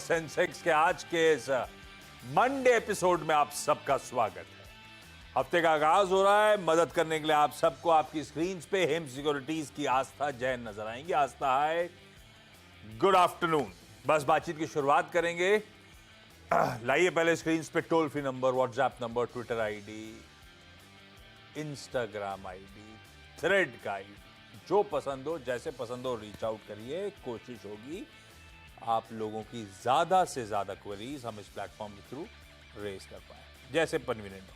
Sensex के आज के इस मंडे एपिसोड में आप सबका स्वागत है। हफ्ते का आगाज हो रहा है। मदद करने के लिए आप सबको आपकी स्क्रीन पे हिम सिक्योरिटीज की आस्था जैन नजर आएंगी। आस्था हाय, गुड आफ्टरनून। बस बातचीत की शुरुआत करेंगे। लाइए पहले स्क्रीन पे toll free number, WhatsApp number, Twitter ID, Instagram ID, thread का आईडी, जो पसंद हो, जैसे पसंद हो रीच आउट करिए। कोशिश होगी आप लोगों की ज्यादा से ज्यादा क्वेरीज हम इस प्लेटफॉर्म के थ्रू रेज कर पाए, जैसे कन्वीनियंट हो।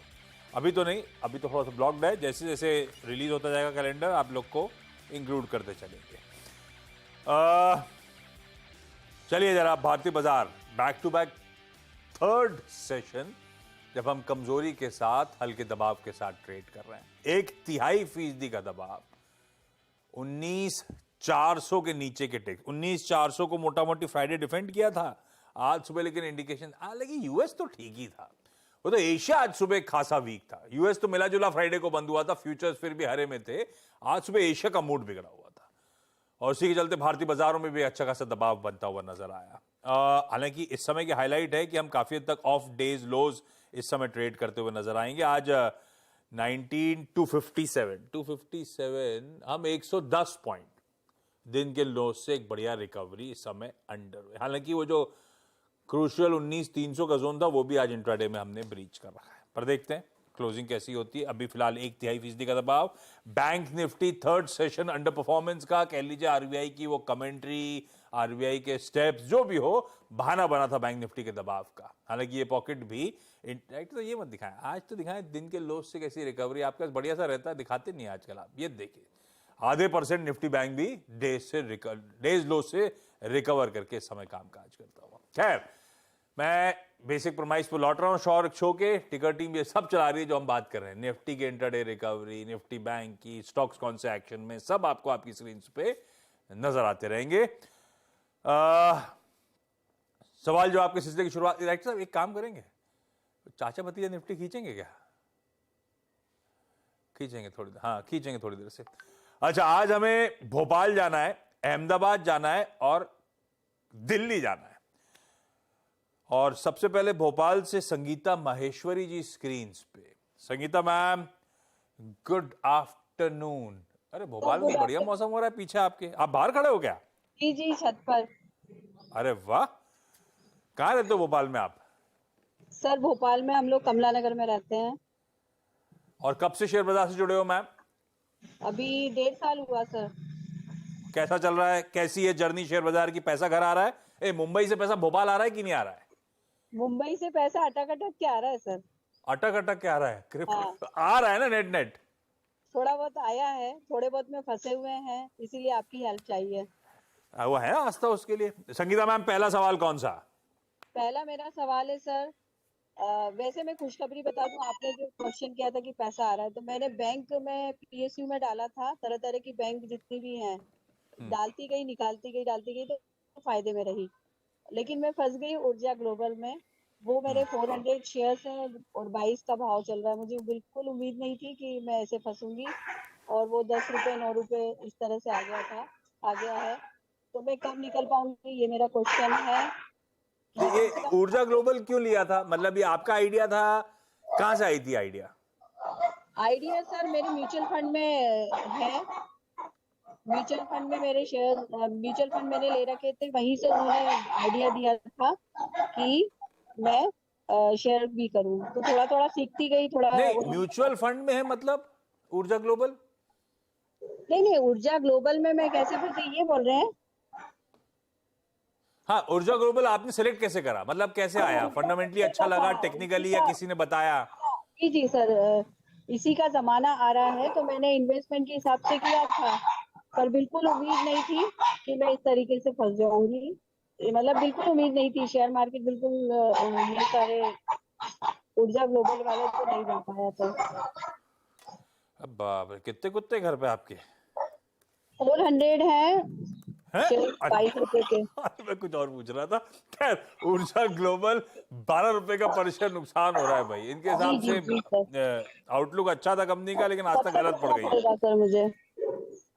अभी तो नहीं, अभी तो थोड़ा सा ब्लॉक्ड है। जैसे जैसे रिलीज होता जाएगा कैलेंडर, आप लोग को इंक्लूड करते चलेंगे। चलिए जरा, भारतीय बाजार back to back third session, जब हम कमजोरी के साथ हल्के दबाव के साथ ट्रेड कर रहे हैं। 1/3% का दबाव, 19,400 के नीचे के टेक्स। 19,400 को मोटा मोटी फ्राइडे डिफेंड किया था आज सुबह, लेकिन इंडिकेशन लेकिन यूएस तो ठीक ही था। वो तो एशिया आज सुबह खासा वीक था। यूएस तो मिला जुला फ्राइडे को बंद हुआ था, फ्यूचर्स फिर भी हरे में थे। आज सुबह एशिया का मूड बिगड़ा हुआ था और उसी के चलते भारतीय बाजारों में भी अच्छा खासा दबाव बनता हुआ नजर आया। हालांकि इस समय की हाईलाइट है कि हम काफी हद तक ऑफ डेज लोज इस समय ट्रेड करते हुए नजर आएंगे। आज 257 हम 110 पॉइंट दिन के लो से एक बढ़िया रिकवरी इस समय अंडर हुए। हालांकि वो जो क्रूशियल 19,300 का जोन था वो भी आज इंट्राडे में हमने ब्रीच कर रखा है, पर देखते हैं क्लोजिंग कैसी होती है। अभी फिलहाल 1/3% का दबाव। Bank Nifty third session under performance का, कह लीजिए आरबीआई की वो कमेंट्री, आरबीआई के स्टेप्स, जो भी हो, बहाना बना था बैंक निफ्टी के दबाव का। हालांकि ये पॉकेट भी तो ये मत दिखाएं, आज तो दिखाएं दिन के लो से कैसी रिकवरी आपके पास बढ़िया सा रहता है, दिखाते नहीं आजकल आप। ये देखिए 0.5% निफ्टी बैंक भी डेज लो से रिकवर करके इस समय कामकाज करता हुआ। खैर, मैं बेसिक प्रमाइस पर लौट रहा हूं। शो के टिकर टीम ये सब चला रही है जो हम बात कर रहे हैं। निफ्टी के इंटरडे रिकवरी, निफ्टी बैंक की, स्टॉक्स कौन से एक्शन में, सब आपको आपकी स्क्रीन पे नजर आते रहेंगे। सवाल जो आपके सिलसिले की शुरुआत, राइट साहब एक काम करेंगे, चाचा भतीजा निफ्टी खींचेंगे क्या? खींचेंगे थोड़ी देर, हाँ खींचेंगे थोड़ी देर से। अच्छा, आज हमें भोपाल जाना है, अहमदाबाद जाना है और दिल्ली जाना है। और सबसे पहले भोपाल से संगीता माहेश्वरी जी स्क्रीन पे। Sangeeta ma'am, good afternoon. अरे भोपाल में बढ़िया मौसम हो रहा है पीछे आपके, आप बाहर खड़े हो क्या? जी जी, छत पर। अरे वाह, कहाँ रहते हो भोपाल में आप? सर भोपाल में हम लोग कमला नगर में रहते हैं। और कब से शेयर बाजार से जुड़े हो मैम? अभी 1.5 साल हुआ सर। कैसा चल रहा है, कैसी है जर्नी शेयर बाजार की? पैसा घर आ रहा है? मुंबई से पैसा भोपाल आ रहा है कि नहीं आ रहा है? मुंबई से पैसा अटक अटक के आ रहा है सर। अटक अटक के आ रहा है? हाँ। आ रहा है ना नेट नेट? थोड़ा बहुत आया है, थोड़े बहुत में फंसे हुए हैं, इसीलिए आपकी हेल्प चाहिए। वो है ना आस्था उसके लिए। संगीता मैम, पहला सवाल कौन सा? पहला मेरा सवाल है सर, वैसे मैं खुशखबरी बता दूं, आपने जो क्वेश्चन किया था कि पैसा आ रहा है, तो मैंने बैंक में पीएसयू में डाला था। तरह तरह की बैंक जितनी भी हैं, डालती गई निकालती गई डालती गई, तो फायदे में रही। लेकिन मैं फंस गई ऊर्जा ग्लोबल में। वो मेरे 400 शेयर्स हैं और 22 का भाव चल रहा है। मुझे बिल्कुल उम्मीद नहीं थी कि मैं ऐसे फंसूंगी, और वो 10 रुपए 9 रुपए इस तरह से आ गया है। तो मैं कब निकल पाऊंगी, ये मेरा क्वेश्चन है। ये ऊर्जा ग्लोबल क्यों लिया था? मतलब ये आपका आइडिया था? कहां से आई थी आइडिया? आइडिया सर मेरे म्यूचुअल फंड में है। म्यूचुअल फंड में मेरे शेयर, म्यूचुअल फंड मैंने ले रखे थे, वहीं से उन्होंने आइडिया दिया था कि मैं शेयर भी करूं। तो थोड़ा थोड़ा सीखती गई, थोड़ा। नहीं, म्यूचुअल फंड में है मतलब ऊर्जा ग्लोबल? नहीं, ऊर्जा ग्लोबल में मैं कैसे फंसी, ये बोल रहे हैं? हाँ, ऊर्जा ग्लोबल आपने सिलेक्ट कैसे करा? मतलब कैसे आया? फंडामेंटली अच्छा लगा, टेक्निकली, या किसी ने बताया? जी जी सर, इसी का जमाना आ रहा है तो मैंने इन्वेस्टमेंट के हिसाब से किया था, पर बिल्कुल उम्मीद नहीं थी कि मैं इस तरीके से फंस जाऊंगी। मतलब बिल्कुल उम्मीद नहीं थी। शेयर मार्केट बिल्कुल, ये सारे ऊर्जा ग्लोबल वाले तो नहीं जा पाया था। अब बाप रे, कितने कुत्ते घर पे आपके? 400 है शेयर, 22 रुपए के। मैं कुछ और पूछ रहा था। खैर, ऊर्जा ग्लोबल 12 रुपए का पर शेयर नुकसान हो रहा है भाई। इनके हिसाब जी जी जी सर, से आउटलुक अच्छा था कंपनी का, लेकिन आज तक गलत पड़ गई है। पड़ेगा सर मुझे।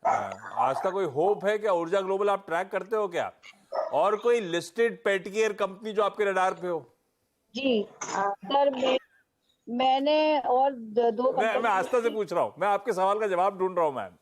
आज तक कोई होप है क्या? ऊर्जा ग्लोबल आप ट्रैक करते हो क्या? और कोई लिस्टेड पेट केयर कंपनी जो आपके रडार पे हो? जी सर, मैंने और दो मैं कंपनी आस्था से पूछ रहा हूं, मैं आपके सवाल का जवाब ढूंढ रहा हूं मैम।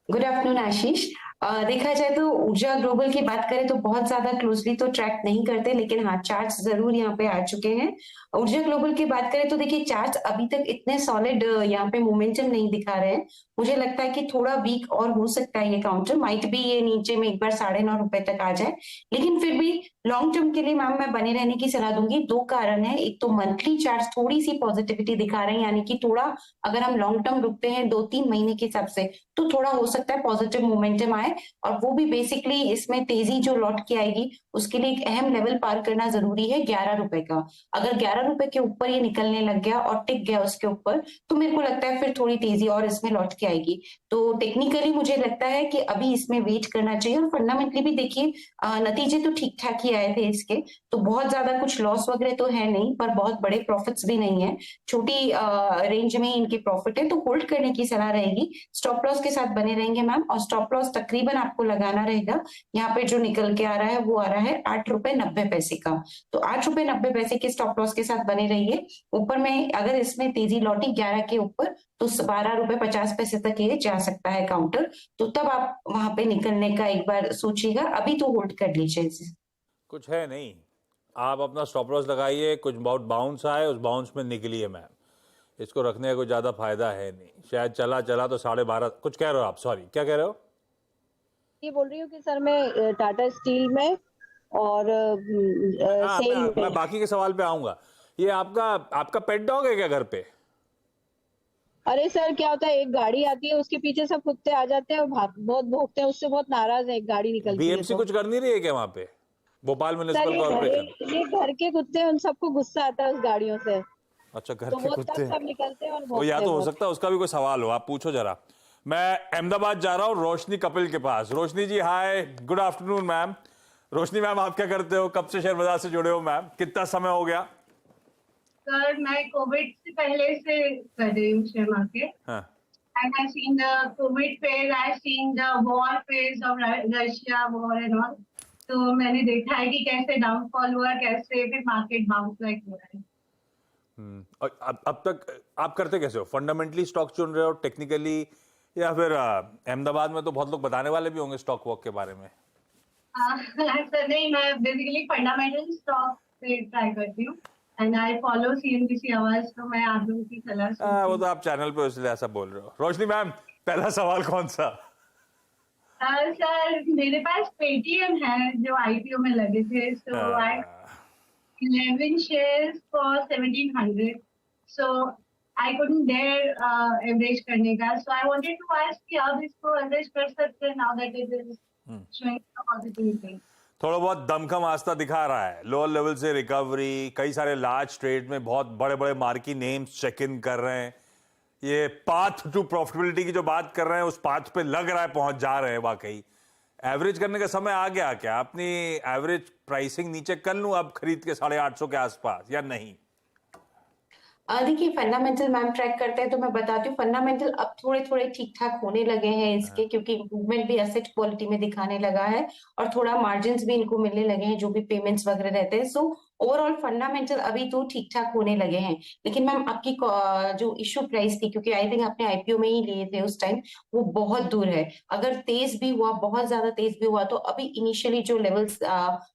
गुड आफ्टरनून आशीष। देखा जाए तो ऊर्जा ग्लोबल की बात करें तो बहुत ज्यादा क्लोजली तो ट्रैक नहीं करते, लेकिन हाँ चार्ट्स जरूर यहाँ पे आ चुके हैं। ऊर्जा ग्लोबल की बात करें तो देखिए चार्ट्स अभी तक इतने सॉलिड यहाँ पे मोमेंटम नहीं दिखा रहे हैं। मुझे लगता है कि थोड़ा वीक और हो सकता है ये काउंटर, माइट भी ये नीचे में एक बार 9.5 रुपए तक आ जाए, लेकिन फिर भी लॉन्ग टर्म के लिए मैम मैं बने रहने की सलाह दूंगी। दो कारण है, एक तो मंथली चार्ट थोड़ी सी पॉजिटिविटी दिखा रहे हैं, यानी कि थोड़ा अगर हम लॉन्ग टर्म रुकते हैं 2-3 महीने के हिसाब से तो थोड़ा हो सकता है पॉजिटिव मोमेंटम आए, और वो भी बेसिकली इसमें तेजी जो लौट के आएगी उसके लिए एक अहम लेवल पार करना जरूरी है 11 रुपए का। अगर 11 रुपए के ऊपर ये निकलने लग गया और टिक गया उसके ऊपर तो मेरे को लगता है फिर थोड़ी तेजी और इसमें लौट के आएगी। तो टेक्निकली मुझे लगता है कि अभी इसमें वेट करना चाहिए, और फंडामेंटली भी देखिए नतीजे तो ठीक ठाक ही आए थे इसके, तो बहुत ज्यादा कुछ लॉस वगैरह तो है नहीं, पर बहुत बड़े प्रॉफिट्स भी नहीं है, छोटी रेंज में इनके प्रॉफिट है, तो होल्ड करने की सलाह रहेगी। स्टॉप लॉस के साथ बने रहेंगे मैम, और स्टॉप लॉस तकरीबन आपको लगाना रहेगा, यहाँ पे जो निकल के आ रहा है वो आ रहा है 8.90 रुपए का। तो 8.90 रुपए के स्टॉप लॉस के साथ बने रहिए। ऊपर में अगर इसमें तेजी लौटी 11 के ऊपर तो 12.50 रुपए तक ये जा सकता है काउंटर, तो तब आप वहां पे निकलने का एक बार सोचिएगा, अभी तो होल्ड कर लीजिए इसे। कुछ है नहीं, आप अपना स्टॉप लॉस लगाइए, कुछ बहुत बाउंस आए उस बाउंस में निकलिए मैम, इसको रखने का कोई ज़्यादा फायदा है नहीं। शायद चला चला तो 12.5, कुछ कह रहे हो आप? सॉरी, क्या कह रहे हो? ये बोल रही हूँ कि सर मैं टाटा स्टील में और हाँ, सेल मैं में। बाकी के सवाल पे आऊंगा। ये आपका आपका पेट डॉग है क्या घर पे? अरे सर क्या होता है, एक गाड़ी आती है उसके पीछे सब कुत्ते आ जाते हैं और बहुत भौंकते हैं, उससे बहुत नाराज है, एक गाड़ी निकलती है बीएमसी तो। कुछ कर नहीं रही है क्या वहाँ पे, भोपाल सर म्युनिसिपल कॉर्पोरेशन? ये घर के कुत्ते हैं, उन सबको गुस्सा आता है उस गाड़ियों से, अच्छा, घर तो के वो कुत्ते तब हैं। सब निकलते हैं और वो या भौंकते तो हैं हो बहुत। सकता है उसका भी कोई सवाल हो, आप पूछो जरा। मैं अहमदाबाद जा रहा हूँ रोशनी कपिल के पास। रोशनी जी हाय, गुड आफ्टरनून मैम। रोशनी मैम, आप क्या करते हो? कब से शेयर बाजार से जुड़े हो मैम? कितना समय हो गया? सर मैं कोविड से पहले से कर रही हूँ शेयर मार्केट, हाँ, and I've seen the COVID phase, I've seen the war phase of Russia war and all. तो मैंने देखा है कि कैसे डाउनफॉल हुआ, कैसे फिर मार्केट बाउंस बैक हुआ है। और अब तक आप करते कैसे हो? फंडामेंटली स्टॉक चुन रहे हो, टेक्निकली, या फिर अहमदाबाद में तो बहुत लोग बताने वाले भी होंगे स्टॉक वॉक के बारे में? सर नहीं, मैं बेसिकली फंडामेंटल स्टॉक पे ट्राई करती हूँ, एंड आई फॉलो सीएनबीसी आवाज, तो मैं आप लोगों की सलाह सुनती वो हूँ। तो आप चैनल पे इसलिए ऐसा बोल रहे हो। रोशनी मैम, पहला सवाल कौन सा? सर मेरे पास पेटीएम है जो आईपीओ में लगे थे, सो आई 11 shares for 1700. So I couldn't dare average करने का. So I wanted to ask कि आप इसको average कर सकते हैं now that it is showing a positivity. थोड़ा बहुत दमखम आस्था दिखा रहा है, लोअर लेवल से रिकवरी, कई सारे लार्ज ट्रेड में बहुत बड़े बड़े मार्की नेम्स चेक इन कर रहे हैं, ये पाथ टू प्रॉफिटेबिलिटी की जो बात कर रहे हैं उस पाथ पे लग रहा है पहुंच जा रहे हैं वाकई। एवरेज करने का समय आ गया क्या? अपनी एवरेज प्राइसिंग नीचे कर लूं अब खरीद के 850 के आसपास, या नहीं? देखिए फंडामेंटल मैम ट्रैक करते हैं तो मैं बताती हूँ, फंडामेंटल अब थोड़े थोड़े ठीक ठाक होने लगे हैं इसके, क्योंकि इम्प्रूवमेंट भी एसेट क्वालिटी में दिखाने लगा है, और थोड़ा मार्जिन भी इनको मिलने लगे हैं जो भी पेमेंट्स वगैरह रहते हैं। सो ओवरऑल फंडामेंटल अभी तो ठीक ठाक होने लगे हैं। लेकिन मैम आपकी जो इशू प्राइस थी, क्योंकि आई थिंक आपने आईपीओ में ही लिए थे उस टाइम, वो बहुत दूर है। अगर तेज भी हुआ, बहुत ज्यादा तेज भी हुआ, तो अभी इनिशियली जो लेवल्स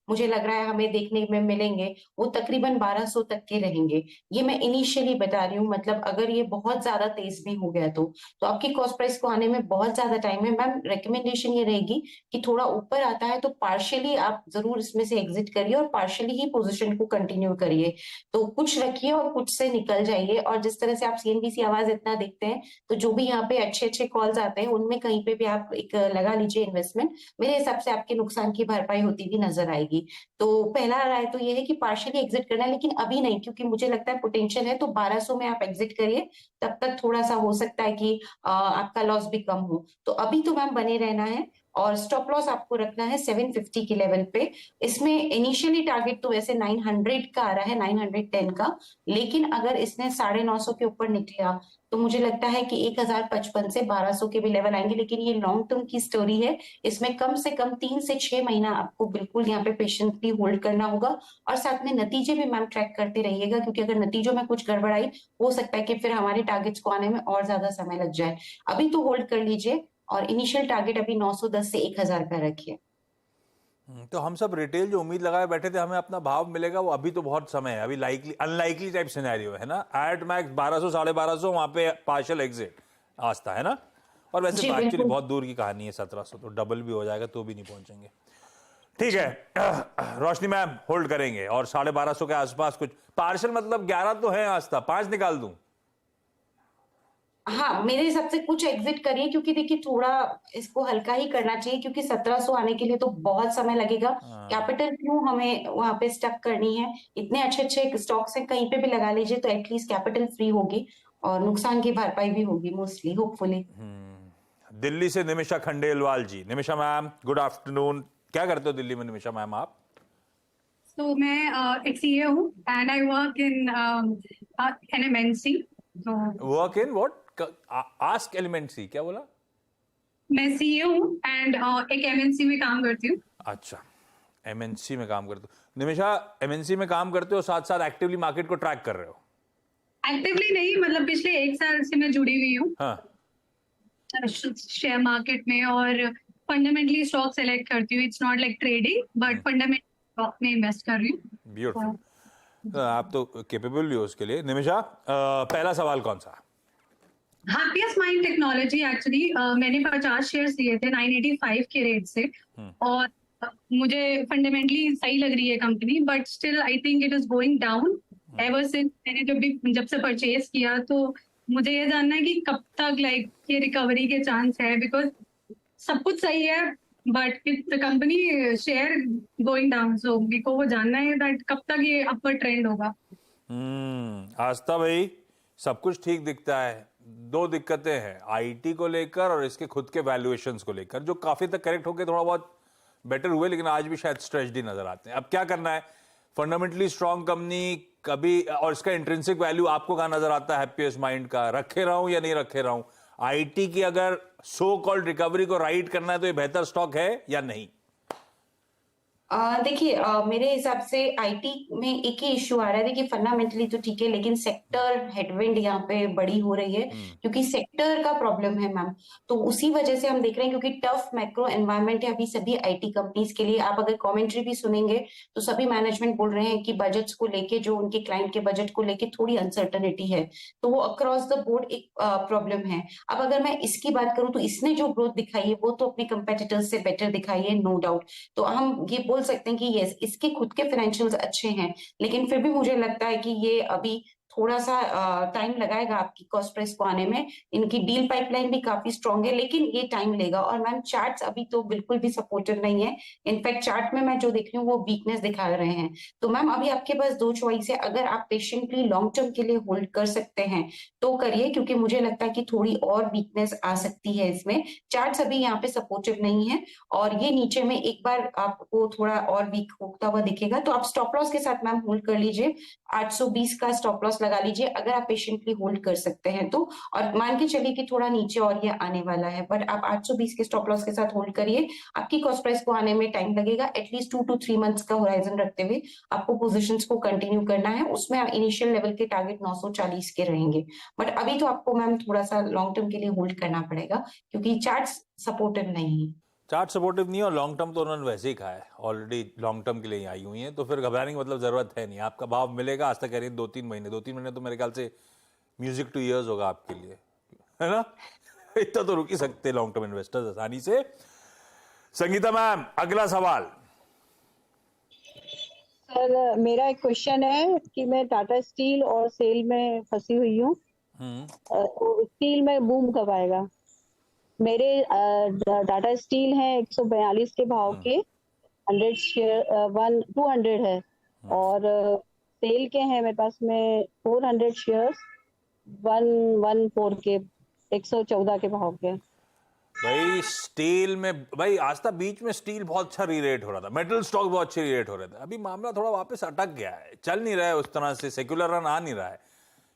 मुझे लग रहा है हमें देखने में मिलेंगे वो तकरीबन 1200 तक के रहेंगे। ये मैं इनिशियली बता रही हूँ, मतलब अगर ये बहुत ज्यादा तेज भी हो गया तो आपकी कॉस्ट प्राइस को आने में बहुत ज्यादा टाइम है। मैम रिकमेंडेशन ये रहेगी कि थोड़ा ऊपर आता है तो पार्शियली आप जरूर इसमें से एग्जिट करिए, और पार्शियली ही पोजीशन को कंटिन्यू करिए। तो कुछ रखिए और कुछ से निकल जाइए, और जिस तरह से आप सीएनबीसी आवाज इतना देखते हैं, तो जो भी यहाँ पे अच्छे अच्छे कॉल्स आते हैं उनमें कहीं पे भी आप एक लगा लीजिए इन्वेस्टमेंट, मेरे हिसाब से आपके नुकसान की भरपाई होती भी नजर आएगी। तो पहला राय तो ये है कि पार्शियली एग्जिट करना है, लेकिन अभी नहीं, क्योंकि मुझे लगता है पोटेंशियल है, तो 1200 में आप एग्जिट करिए, तब तक थोड़ा सा हो सकता है कि आपका लॉस भी कम हो। तो अभी तो मैम बने रहना है, और स्टॉप लॉस आपको रखना है 750 के लेवल पे। इसमें इनिशियली टारगेट तो वैसे 900 का आ रहा है, 910 का, लेकिन अगर इसने 950 के ऊपर निकला तो मुझे लगता है कि 1055 से 1200 के भी लेवल आएंगे। लेकिन ये लॉन्ग टर्म की स्टोरी है, इसमें कम से कम 3 से 6 महीना आपको बिल्कुल यहाँ पे पेशेंटली होल्ड करना होगा। और साथ में नतीजे भी मैम ट्रैक करते रहिएगा, क्योंकि अगर नतीजों में कुछ गड़बड़ आई हो सकता है कि फिर हमारे टारगेट्स को आने में और ज्यादा समय लग जाए। अभी तो होल्ड कर लीजिए और इनिशियल टारगेट अभी 910 से 1000 का रखिए। तो हम सब रिटेल जो उम्मीद लगाए बैठे थे हमें अपना भाव मिलेगा, वो अभी तो बहुत समय है, अभी लाइकली अनलाइकली टाइप सिनेरियो है ना। एट मैक्स 1200 1250 वहां पे पार्शियल एग्जिट आस्था है ना। और वैसे जी, एक्चुअली बिल्कुल। बहुत दूर की कहानी है, 1700 तो डबल भी हो जाएगा तो भी नहीं पहुंचेंगे। ठीक है रोशनी मैम होल्ड करेंगे और 1250 के आसपास कुछ पार्शियल, मतलब 11 तो है आस्था, 5 निकाल दूं? हाँ, मेरे हिसाब से कुछ एग्जिट करिए, क्योंकि देखिए थोड़ा इसको हल्का ही करना चाहिए, क्योंकि 1700 आने के लिए तो बहुत समय लगेगा। कैपिटल क्यों हमें वहां पे स्टक करनी है? इतने अच्छे अच्छे स्टॉक्स हैं, कहीं पे भी लगा लीजिए तो एटलीस्ट कैपिटल फ्री होगी और नुकसान की भरपाई भी होगी मोस्टली, होपफुली। दिल्ली से Nimisha Khandelwal ji. Nimisha ma'am good afternoon, क्या करते हो दिल्ली में निमिषा मैम आप? तो मैं एक सीए हूँ and I work in an MNC. तो work in what? Ask elementary, क्या बोला? मैं सीए हूँ एंड एक एमएनसी में काम करती हूँ। अच्छा, एमएनसी में काम करते हो निमिषा। एमएनसी में काम करते हो, साथ साथ एक्टिवली मार्केट को ट्रैक कर रहे हो? एक्टिवली नहीं, मतलब पिछले 1 साल से मैं जुड़ी हुई हूँ हाँ। शेयर मार्केट में और फंडामेंटली स्टॉक सेलेक्ट करती हूँ। It's not like trading but fundamental stock में इन्वेस्ट कर रही हूँ। ब्यूटीफुल, आप तो केपेबल भी हो उसके लिए। निमिषा पहला सवाल कौन सा? हैप्पीएस्ट माइंड टेक्नोलॉजी एक्चुअली मैंने 50 शेयर्स लिए थे 985 के रेट से और मुझे फंडामेंटली सही लग रही है company, but still I think it is going down ever since. मैंने जब से परचेज किया तो मुझे ये जानना है कि कब तक लाइक ये रिकवरी के चांस है, बिकॉज सब कुछ सही है but the company share going down. So मेरे को वो जानना है दैट कब तक ये अपवर्ड ट्रेंड होगा। आस्था भाई, सब कुछ ठीक दिखता है, दो दिक्कतें हैं आईटी को लेकर और इसके खुद के वैल्यूएशंस को लेकर, जो काफी तक करेक्ट होकर थोड़ा बहुत बेटर हुए, लेकिन आज भी शायद स्ट्रेच्ड ही नजर आते हैं। अब क्या करना है? फंडामेंटली स्ट्रांग कंपनी कभी, और इसका इंट्रिंसिक वैल्यू आपको कहां नजर आता है? हैप्पीएस्ट माइंड का रखे रहूं या नहीं रखे रहूं? आईटी की अगर सो कॉल्ड रिकवरी को राइड करना है तो ये बेहतर स्टॉक है या नहीं? देखिए, मेरे हिसाब से आईटी में एक ही इश्यू आ रहा है। देखिए फंडामेंटली तो ठीक है, लेकिन सेक्टर हेडविंड यहाँ पे बड़ी हो रही है, क्योंकि सेक्टर का प्रॉब्लम है मैम। तो उसी वजह से हम देख रहे हैं, क्योंकि टफ मैक्रो एनवायरनमेंट है अभी सभी आईटी कंपनीज के लिए। आप अगर कमेंट्री भी सुनेंगे तो सभी मैनेजमेंट बोल रहे हैं कि बजट्स को लेके, जो उनके क्लाइंट के बजट को लेके थोड़ी अनसर्टनिटी है, तो वो अक्रॉस द बोर्ड एक प्रॉब्लम है। अब अगर मैं इसकी बात करूं तो इसने जो ग्रोथ दिखाई है वो तो अपने कंपेटिटर्स से बेटर दिखाई है, नो डाउट। तो हम ये बोल सकते हैं कि यस, इसके खुद के फाइनेंशियल्स अच्छे हैं, लेकिन फिर भी मुझे लगता है कि ये अभी थोड़ा सा टाइम लगाएगा आपकी कॉस्ट प्राइस को आने में। इनकी डील पाइपलाइन भी काफी स्ट्रांग है, लेकिन ये टाइम लेगा। और मैम चार्ट्स अभी तो बिल्कुल भी सपोर्टिव नहीं है। इनफैक्ट चार्ट में मैं जो देख रही हूँ वो वीकनेस दिखा रहे हैं। तो मैम अभी आपके पास दो चॉइस है, अगर आप पेशेंटली लॉन्ग टर्म के लिए होल्ड कर सकते हैं तो करिए, क्योंकि मुझे लगता है कि थोड़ी और वीकनेस आ सकती है इसमें। चार्ट्स अभी यहाँ पे सपोर्टिव नहीं है और ये नीचे में एक बार आपको थोड़ा और वीक होता हुआ दिखेगा तो आप स्टॉप लॉस के साथ मैम होल्ड कर लीजिए। 820 का स्टॉप लॉस लगा लीजिए अगर आप पेशेंटली होल्ड कर सकते हैं तो। और मान के चलिए कि थोड़ा नीचे और ये आने वाला है, बट आप 820 के स्टॉप लॉस के साथ होल्ड करिए। आपकी कॉस्ट प्राइस को आने में टाइम लगेगा, एटलीस्ट 2 to 3 मंथ्स का होराइजन रखते हुए आपको पोजीशंस को कंटिन्यू करना है। उसमें इनिशियल लेवल के टारगेट 940 के रहेंगे, बट अभी तो आपको मैम थोड़ा सा लॉन्ग टर्म के लिए होल्ड करना पड़ेगा, क्योंकि चार्ट्स सपोर्टिव नहीं है। चार्ट सपोर्टिव नहीं है और लॉन्ग टर्म तो उन्होंने वैसे ही कहा है, ऑलरेडी लॉन्ग टर्म के लिए ही आई हुई हैं, तो फिर घबराने की मतलब जरूरत है नहीं। आपका भाव मिलेगा, आज तक कह रही है 2-3 महीने, 2-3 महीने तो मेरे ख्याल से म्यूजिक टू ईयर्स होगा आपके लिए, है ना? इतना तो रुक ही सकते लॉन्ग टर्म इन्वेस्टर्स आसानी से। संगीता मैम अगला सवाल। सर मेरा एक क्वेश्चन है कि मैं टाटा स्टील और सेल में फंसी हुई हूँ, तो स्टील में बूम कब आएगा? मेरे टाटा स्टील है 142 के भाव के, 100 शेयर 200 है, और सेल के हैं मेरे पास में 400 शेयर्स 114 के, 114 के भाव के। भाई स्टील में, भाई आस्था बीच में स्टील बहुत अच्छा रीरेट हो रहा था, मेटल स्टॉक बहुत अच्छे रीरेट हो रहे थे, अभी मामला थोड़ा वापस अटक गया है, चल नहीं रहा है उस तरह से, सेक्युलर रन आ नहीं रहा है।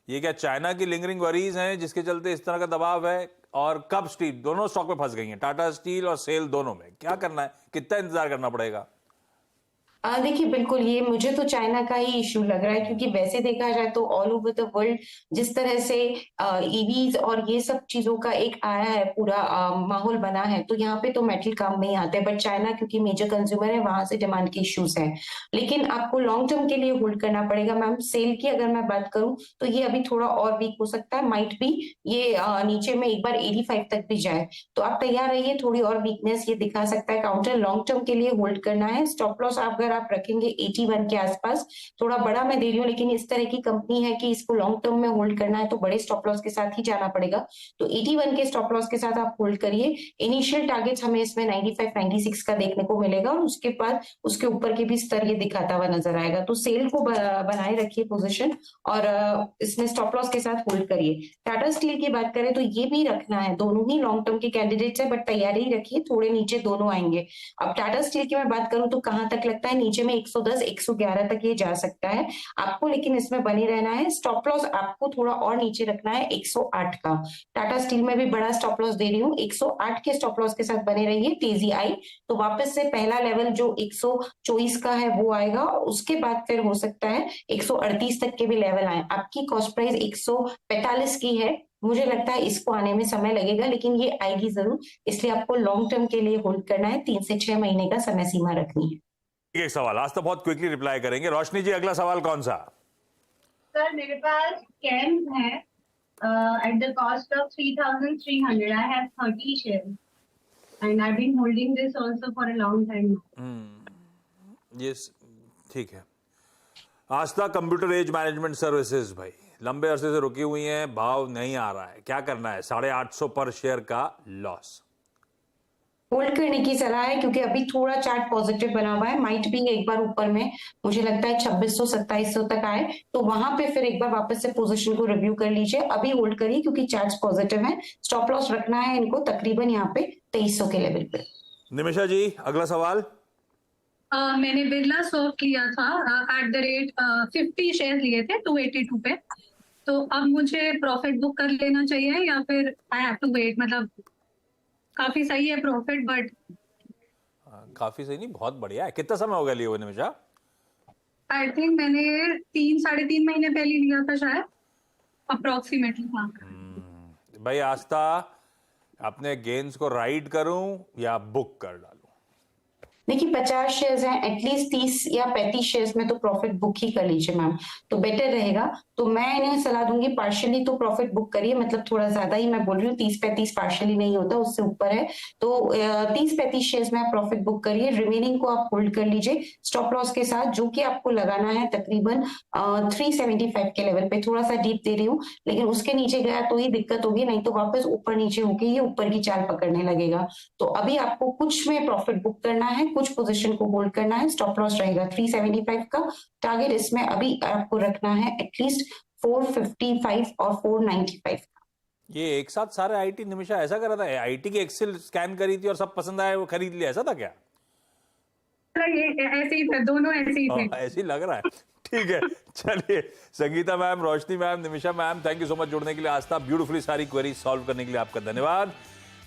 ये क्या चाइना की लिंगरिंग वरीज हैं जिसके चलते इस तरह का दबाव है? और कब स्टील दोनों स्टॉक में फंस गई हैं, टाटा स्टील और सेल दोनों में, क्या करना है, कितना इंतजार करना पड़ेगा? देखिए बिल्कुल, ये मुझे तो चाइना का ही इशू लग रहा है, क्योंकि वैसे देखा जाए तो ऑल ओवर द वर्ल्ड जिस तरह से ईवीज और ये सब चीजों का एक आया है पूरा माहौल बना है, तो यहाँ पे तो मेटल काम में ही आते हैं, बट चाइना क्योंकि मेजर कंज्यूमर है वहां से डिमांड के इश्यूज हैं। लेकिन आपको लॉन्ग टर्म के लिए होल्ड करना पड़ेगा मैम। सेल की अगर मैं बात करूं तो ये अभी थोड़ा और वीक हो सकता है, माइट भी ये नीचे में एक बार 85 तक भी जाए, तो आप तैयार रहिए, थोड़ी और वीकनेस ये दिखा सकता है। काउंटर लॉन्ग टर्म के लिए होल्ड करना है। स्टॉप लॉस अगर आप रखेंगे 81 के आसपास, थोड़ा बड़ा मैं दे रही हूँ, लेकिन इस तरह की कंपनी है कि इसको लॉन्ग टर्म में होल्ड करना है तो बड़े स्टॉप लॉस के साथ ही जाना पड़ेगा। तो 81 के स्टॉप लॉस के साथ आप होल्ड करिए। इनिशियल टारगेट्स हमें इसमें 95 96 का देखने को मिलेगा, और उसके बाद उसके ऊपर के भी स्तर ये दिखाता हुआ नजर आएगा। तो सेल को बनाए रखिए पोजिशन, और इसमें स्टॉप लॉस के साथ होल्ड करिए। टाटा स्टील की बात करें तो ये भी रखना है, दोनों ही लॉन्ग टर्म के कैंडिडेट्स है, बट तैयारी ही रखिए, थोड़े नीचे दोनों आएंगे। अब टाटा स्टील की मैं बात करूं तो कहां तक लगता है, नीचे में 110 111 तक ये जा सकता है आपको, लेकिन इसमें बने रहना है। स्टॉप लॉस आपको थोड़ा और नीचे रखना है 108 का। टाटा स्टील में भी बड़ा स्टॉप लॉस दे रही हूँ, 108 के स्टॉप लॉस के साथ बने रहिए। तेजी आई तो वापस से पहला लेवल जो 124 का है वो आएगा, उसके बाद फिर हो सकता है 138 तक के भी लेवल आए। आपकी कॉस्ट प्राइस 145 की है, मुझे लगता है इसको आने में समय लगेगा, लेकिन ये आएगी जरूर, इसलिए आपको लॉन्ग टर्म के लिए होल्ड करना है, 3 से 6 महीने का समय सीमा रखनी है। एक सवाल आज तो बहुत क्विकली रिप्लाई करेंगे। रोशनी जी, अगला सवाल कौन सा? सर मेरे पास कैन है at the cost of 3,300. I have 30 shares and I've been holding this also for a long time now. Yes, ठीक है। आस्था कंप्यूटर एज मैनेजमेंट सर्विसेज भाई लंबे अरसे से रुकी हुई हैं, भाव नहीं आ रहा है, क्या करना है? 850 पर शेयर का लॉस। होल्ड करने की सलाह है, क्योंकि अभी थोड़ा चार्ट पॉजिटिव बना हुआ है, माइट भी एक बार ऊपर में मुझे लगता है 2600 2700 तक आए, तो वहां पे फिर एक बार वापस से पोजीशन को रिव्यू कर लीजिए। अभी होल्ड करिए क्योंकि चार्ट पॉजिटिव है। स्टॉप लॉस रखना है इनको तकरीबन यहाँ पे 2300 के लेवल पे। निमिषा जी, अगला सवाल। मैंने बिरला सॉफ्ट लिया था एट द रेट 50 शेयर लिए थे 282 पे, तो अब मुझे प्रॉफिट बुक कर लेना चाहिए या फिर आई हैव टू वेट? मतलब काफी सही है प्रॉफिट, बट काफी सही नहीं, बहुत बढ़िया है। कितना समय हो गया लिए हुए निमिषा? आई थिंक मैंने 3-3.5 महीने पहले लिया था शायद, अप्रोक्सीमेटली। हाँ भाई आस्था, अपने गेन्स को राइड करूं या बुक कर डालूं? देखिए 50 शेयर्स हैं, एटलीस्ट 30 या 35 शेयर्स में तो प्रॉफिट बुक ही कर लीजिए मैम, तो बेटर रहेगा। तो मैं इन्हें सलाह दूंगी पार्शियली तो प्रॉफिट बुक करिए, मतलब थोड़ा ज्यादा ही मैं बोल रही हूँ, 30-35 पार्शियली नहीं होता, उससे ऊपर है, तो 30-35 शेयर्स में आप प्रॉफिट बुक करिए, रिमेनिंग को आप होल्ड कर लीजिए स्टॉप लॉस के साथ, जो कि आपको लगाना है तकरीबन 375 के लेवल पे। थोड़ा सा डीप दे रही हूँ, लेकिन उसके नीचे गया तो ही दिक्कत होगी, नहीं तो वापस ऊपर नीचे होके ये ऊपर की चाल पकड़ने लगेगा। तो अभी आपको कुछ में प्रॉफिट बुक करना है, कुछ पोजीशन को होल्ड करना है। स्टॉप लॉस रहेगा 375 का टारगेट, इसमें अभी आपको रखना है एटलीस्ट 455 और 495 का। ये एक साथ सारे आईटी निमिषा ऐसा कर रहा था, आईटी की एक्सेल स्कैन करी थी और सब पसंद आया वो खरीद लिया, ऐसा था क्या? ये ऐसे ही थे, दोनों ऐसे ही थे। ऐसे ही लग रहा है। ठीक है, चलिए Sangeeta ma'am, Roshni ma'am, Nimisha ma'am, thank you so much जुड़ने के लिए। आस्था, ब्यूटीफुली सारी क्वेरी सॉल्व करने के लिए आपका धन्यवाद।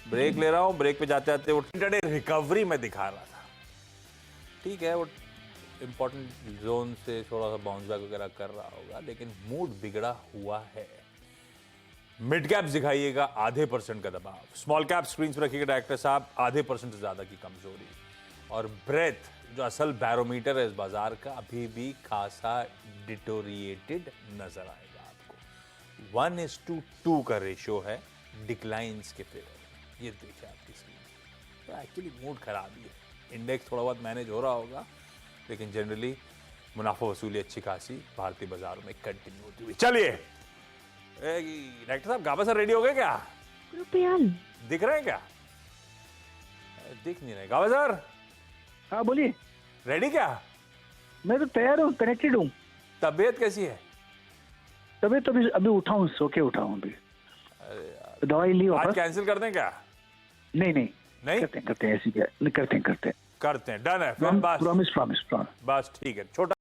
ब्रेक ले रहा हूं, ब्रेक पे जाते जाते वो इंट्राडे रिकवरी में दिखा रहा था, ठीक है, वो इंपॉर्टेंट जोन से थोड़ा सा बाउंस बैक वगैरह कर रहा होगा, लेकिन मूड बिगड़ा हुआ है। मिड कैप दिखाइएगा आधे % का दबाव, स्मॉल कैप स्क्रीन पर रखिएगा डायरेक्टर साहब, आधे % से ज्यादा की कमजोरी, और ब्रेथ जो असल बैरोमीटर है इस बाजार का अभी भी खासा डिटोरिएटेड नजर आएगा आपको। 1:2 का रेशियो है डिक्लाइंस के फेवर, ये देखिए आपकी स्क्रीन, तो एक्चुअली मूड खराब ही है। इंडेक्स थोड़ा बहुत मैनेज हो रहा होगा, लेकिन जनरली मुनाफा वसूली अच्छी खासी भारतीय बाजारों में कंटिन्यू होती हुई। चलिए डायरेक्टर साहब, गाबा सर रेडी हो गए क्या? दिख रहे हैं क्या? दिख नहीं रहे गाबा सर। हाँ बोलिए। रेडी क्या? मैं तो तैयार हूँ, कनेक्टेड हूँ। तबीयत कैसी है? तबीयत अभी उठा हूँ, सो के उठा हूँ अभी। अरे यार, दवाई ली आज वापस। कैंसिल कर दें क्या? नहीं नहीं नहीं? करते हैं ऐसी क्या नहीं, करते हैं करते हैं, डन है फिर बस प्रॉमिस प्रॉमिस प्रॉमिस बस ठीक है, छोटा